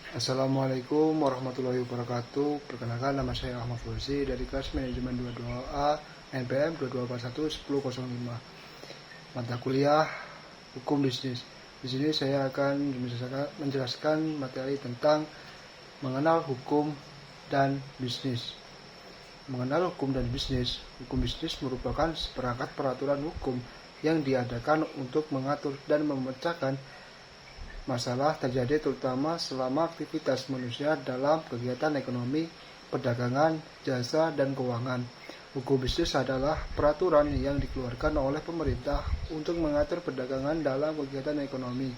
Assalamualaikum warahmatullahi wabarakatuh. Perkenalkan, nama saya Ahmad Fauzi dari kelas manajemen 22A NPM 2241 1005. Mata kuliah hukum bisnis. Di sini saya akan menjelaskan materi tentang mengenal hukum dan bisnis. Mengenal hukum dan bisnis. Hukum bisnis merupakan seperangkat peraturan hukum yang diadakan untuk mengatur dan memecahkan masalah terjadi terutama selama aktivitas manusia dalam kegiatan ekonomi, perdagangan, jasa, dan keuangan. Hukum bisnis adalah peraturan yang dikeluarkan oleh pemerintah untuk mengatur perdagangan dalam kegiatan ekonomi,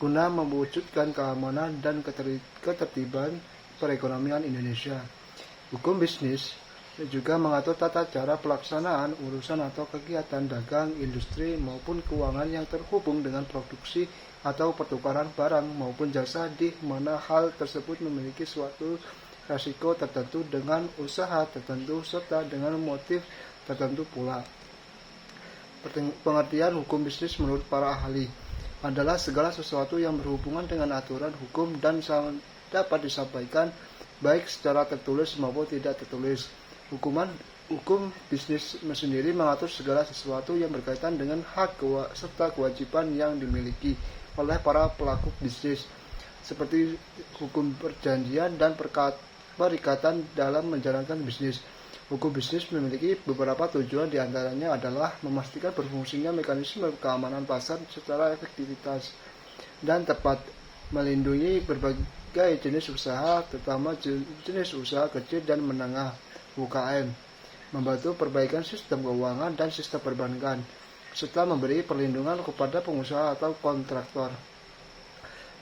guna mewujudkan keamanan dan ketertiban perekonomian Indonesia. Hukum bisnis juga mengatur tata cara pelaksanaan urusan atau kegiatan dagang, industri, maupun keuangan yang terhubung dengan produksi atau pertukaran barang maupun jasa, di mana hal tersebut memiliki suatu risiko tertentu dengan usaha tertentu serta dengan motif tertentu pula. Pengertian hukum bisnis menurut para ahli adalah segala sesuatu yang berhubungan dengan aturan hukum dan dapat disampaikan baik secara tertulis maupun tidak tertulis. Hukum bisnis sendiri mengatur segala sesuatu yang berkaitan dengan hak serta kewajiban yang dimiliki oleh para pelaku bisnis, seperti hukum perjanjian dan perikatan dalam menjalankan bisnis. Hukum bisnis memiliki beberapa tujuan, diantaranya adalah memastikan berfungsinya mekanisme keamanan pasar secara efektivitas dan tepat, melindungi berbagai jenis usaha, terutama jenis usaha kecil dan menengah (UKM), membantu perbaikan sistem keuangan dan sistem perbankan, serta memberi perlindungan kepada pengusaha atau kontraktor.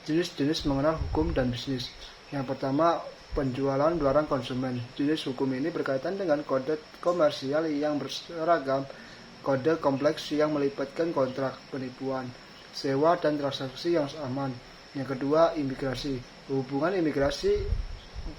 Jenis-jenis mengenal hukum dan bisnis. Yang pertama, penjualan barang konsumen. Jenis hukum ini berkaitan dengan kode komersial yang berseragam, kode kompleks yang melibatkan kontrak, penipuan, sewa, dan transaksi yang aman. Yang kedua, imigrasi. Hubungan imigrasi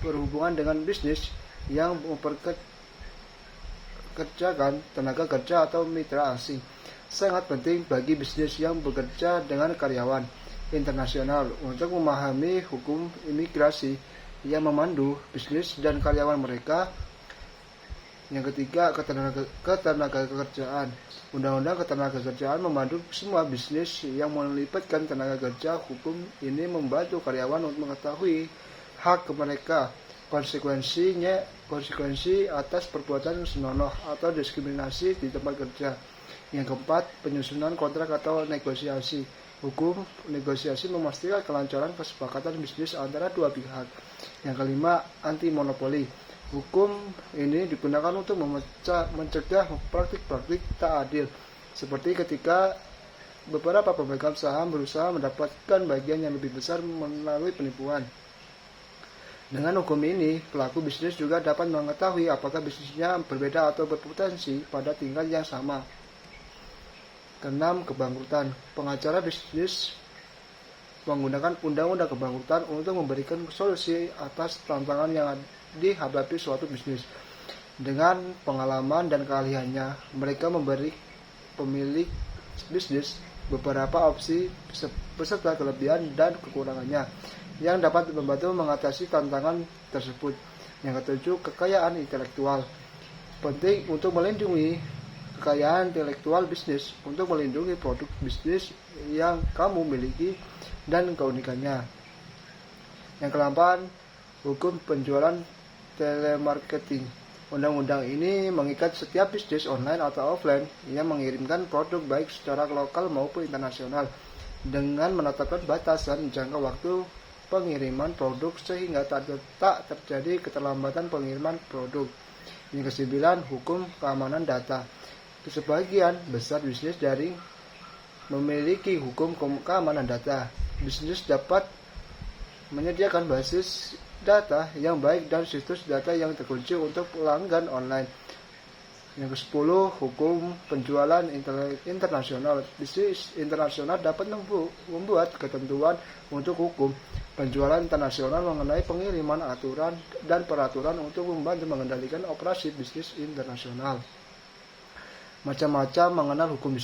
berhubungan dengan bisnis yang memperkerjakan tenaga kerja atau mitra asing. Sangat penting bagi bisnis yang bekerja dengan karyawan internasional untuk memahami hukum imigrasi yang memandu bisnis dan karyawan mereka. Yang ketiga, ketenagakerjaan. Undang-undang ketenagakerjaan memandu semua bisnis yang melibatkan tenaga kerja. Hukum ini membantu karyawan untuk mengetahui hak mereka, konsekuensi atas perbuatan senonoh atau diskriminasi di tempat kerja. Yang keempat, penyusunan kontrak atau negosiasi. Hukum negosiasi memastikan kelancaran kesepakatan bisnis antara dua pihak. Yang kelima, anti monopoli. Hukum ini digunakan untuk mencegah praktik-praktik tak adil, seperti ketika beberapa pemegang saham berusaha mendapatkan bagian yang lebih besar melalui penipuan. Dengan hukum ini, pelaku bisnis juga dapat mengetahui apakah bisnisnya berbeda atau berpotensi pada tingkat yang sama. Keenam, kebangkrutan. Pengacara bisnis menggunakan undang-undang kebangkrutan untuk memberikan solusi atas tantangan yang dihadapi suatu bisnis. Dengan pengalaman dan keahliannya, mereka memberi pemilik bisnis beberapa opsi beserta kelebihan dan kekurangannya yang dapat membantu mengatasi tantangan tersebut. Yang ketujuh, kekayaan intelektual. Penting untuk melindungi kekayaan intelektual bisnis untuk melindungi produk bisnis yang kamu miliki dan keunikannya. Yang ke-8, hukum penjualan telemarketing. Undang-undang ini mengikat setiap bisnis online atau offline yang mengirimkan produk baik secara lokal maupun internasional, dengan menetapkan batasan jangka waktu pengiriman produk sehingga tak terjadi keterlambatan pengiriman produk. Yang ke-9, hukum keamanan data. Sebagian besar bisnis daring memiliki hukum keamanan data. Bisnis dapat menyediakan basis data yang baik dan situs data yang terkunci untuk pelanggan online. Yang ke-10, hukum penjualan internasional. Bisnis internasional dapat membuat ketentuan untuk hukum penjualan internasional mengenai pengiriman, aturan dan peraturan untuk membantu mengendalikan operasi bisnis internasional. Macam-macam mengenal hukum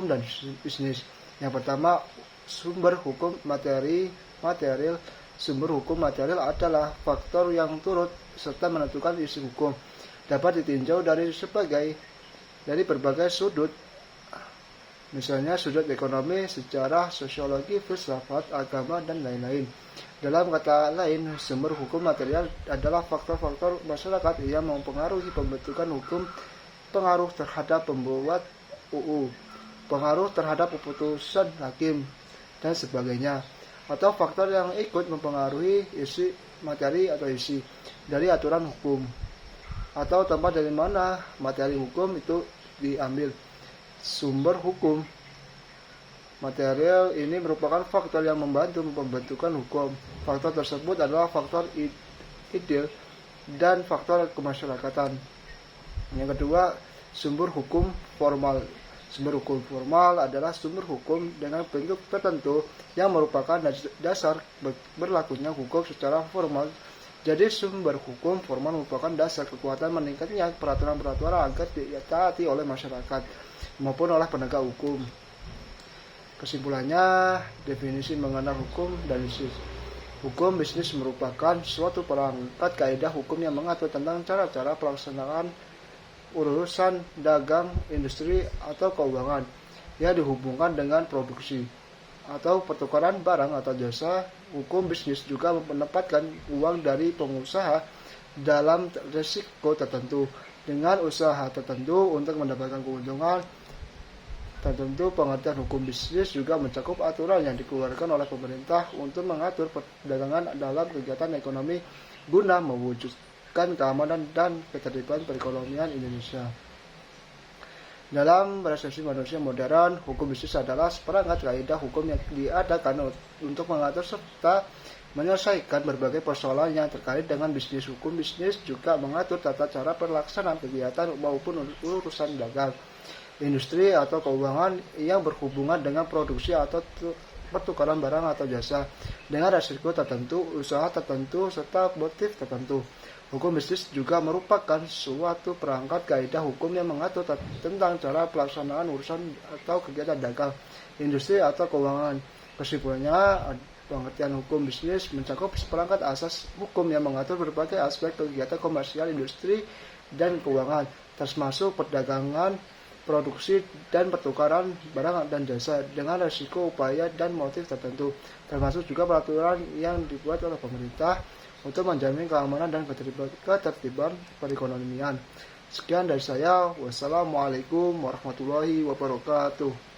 dan bisnis. Yang pertama, sumber hukum material sumber hukum material adalah faktor yang turut serta menentukan isi hukum. Dapat ditinjau dari berbagai sudut, misalnya sudut ekonomi, sejarah, sosiologi, filsafat, agama, dan lain-lain. Dalam kata lain, sumber hukum material adalah faktor-faktor masyarakat yang mempengaruhi pembentukan hukum, pengaruh terhadap pembuat UU, pengaruh terhadap keputusan hakim, dan sebagainya. Atau faktor yang ikut mempengaruhi isi materi atau isi dari aturan hukum, atau tempat dari mana materi hukum itu diambil. Sumber hukum material ini merupakan faktor yang membantu pembentukan hukum. Faktor tersebut adalah faktor ide dan faktor kemasyarakatan. Yang kedua, sumber hukum formal. Sumber hukum formal adalah sumber hukum dengan bentuk tertentu yang merupakan dasar berlakunya hukum secara formal. Jadi sumber hukum formal merupakan dasar kekuatan meningkatnya peraturan-peraturan agar ditaati oleh masyarakat maupun oleh penegak hukum. Kesimpulannya, definisi mengenal hukum dan bisnis. Hukum bisnis merupakan suatu perangkat kaidah hukum yang mengatur tentang cara-cara pelaksanaan urusan dagang, industri, atau keuangan yang dihubungkan dengan produksi atau pertukaran barang atau jasa. Hukum bisnis juga menempatkan uang dari pengusaha dalam risiko tertentu dengan usaha tertentu untuk mendapatkan keuntungan tertentu. Pengertian hukum bisnis juga mencakup aturan yang dikeluarkan oleh pemerintah untuk mengatur perdagangan dalam kegiatan ekonomi guna mewujudkan keamanan dan ketertiban perekonomian Indonesia. Dalam persepsi manusia modern, hukum bisnis adalah seperangkat kaidah hukum yang diadakan untuk mengatur serta menyelesaikan berbagai persoalan yang terkait dengan bisnis. Hukum bisnis juga mengatur tata cara pelaksanaan kegiatan maupun urusan dagang, industri atau keuangan yang berhubungan dengan produksi atau pertukaran barang atau jasa dengan risiko tertentu, usaha tertentu, serta motif tertentu. Hukum bisnis juga merupakan suatu perangkat kaidah hukum yang mengatur tentang cara pelaksanaan urusan atau kegiatan dagang, industri atau keuangan. Kesimpulannya, pengertian hukum bisnis mencakup seperangkat asas hukum yang mengatur berbagai aspek kegiatan komersial, industri, dan keuangan, termasuk perdagangan, produksi, dan pertukaran barang dan jasa dengan risiko, upaya, dan motif tertentu, termasuk juga peraturan yang dibuat oleh pemerintah untuk menjamin keamanan dan ketertiban perekonomian. Sekian dari saya. Wassalamualaikum warahmatullahi wabarakatuh.